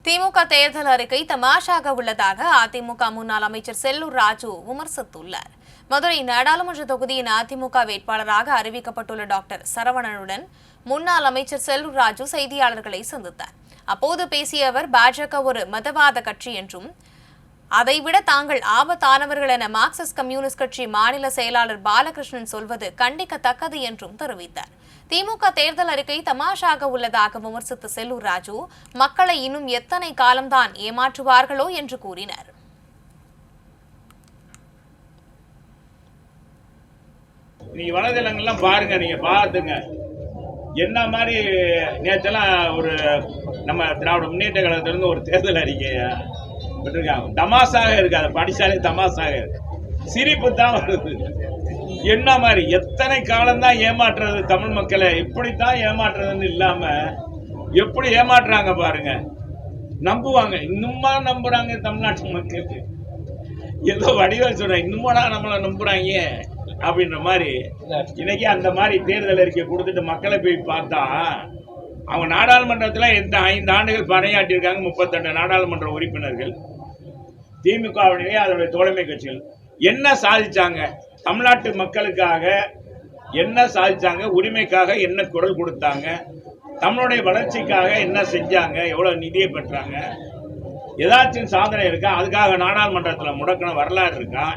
திமுக தேர்தல் அறிக்கை தமாஷாக உள்ளதாக அதிமுக முன்னாள் அமைச்சர் செல்லூர் ராஜு விமர்சித்துள்ளார். மதுரை நாடாளுமன்ற தொகுதியின் அதிமுக வேட்பாளராக அறிவிக்கப்பட்டுள்ள டாக்டர் சரவணனுடன் முன்னாள் அமைச்சர் செல்லூர் ராஜு செய்தியாளர்களை சந்தித்தார். அப்போது பேசிய அவர், பாஜக ஒரு மதவாத கட்சி என்றும் அதைவிட தாங்கள் ஆபத்தானவர்கள் என மார்க்சிஸ்ட் கம்யூனிஸ்ட் கட்சி மாநில செயலாளர் பாலகிருஷ்ணன் சொல்வது கண்டிக்கத்தக்கது என்றும் தெரிவித்தார். திமுக தேர்தல் அறிக்கை தமாஷாக உள்ளதாக விமர்சித்த செல்லூர் ராஜு, மக்களை இன்னும் எத்தனை காலம்தான் ஏமாற்றுவார்களோ என்று கூறினார். நீங்க வலைதளங்கள்லாம் பாருங்க, நீங்க பார்த்துங்க என்ன மாதிரி நேற்றெல்லாம் ஒரு நம்ம திராவிட முன்னேற்ற கழகத்திலிருந்து ஒரு தேர்தல் அறிக்கை விட்டுருக்காங்க. தமாசாக இருக்கு, அதை படிச்சாலே தமாசாக இருக்கு, சிரிப்பு தான் வருது. என்ன மாதிரி எத்தனை காலம்தான் ஏமாற்றுறது தமிழ் மக்களை, இப்படித்தான் ஏமாற்றுறதுன்னு இல்லாம எப்படி ஏமாற்றுறாங்க பாருங்க. நம்புவாங்க, இன்னுமா நம்புறாங்க தமிழ்நாட்டு மக்கள். ஏதோ வடிவேல் சொல்றாங்க, இன்னுமாடா நம்மளை நம்புறாங்க அப்படின்ற மாதிரி. இன்னைக்கு அந்த மாதிரி தேர்தல் அறிக்கை கொடுத்துட்டு மக்களை போய் பார்த்தா, அவங்க நாடாளுமன்றத்தில் 5 ஆண்டுகள் பணியாற்றியிருக்காங்க. 38 நாடாளுமன்ற உறுப்பினர்கள், திமுகவினே அதனுடைய தோழமை கட்சிகள் என்ன சாதிச்சாங்க? தமிழ்நாட்டு மக்களுக்காக என்ன சாதிச்சாங்க? உரிமைக்காக என்ன குரல் கொடுத்தாங்க? தமிழுடைய வளர்ச்சிக்காக என்ன செஞ்சாங்க? எவ்வளவு நிதியை பெற்றாங்க? ஏதாச்சும் சாதனை இருக்கா? அதுக்காக நாடாளுமன்றத்தில் முடக்கின வரலாறு இருக்கா?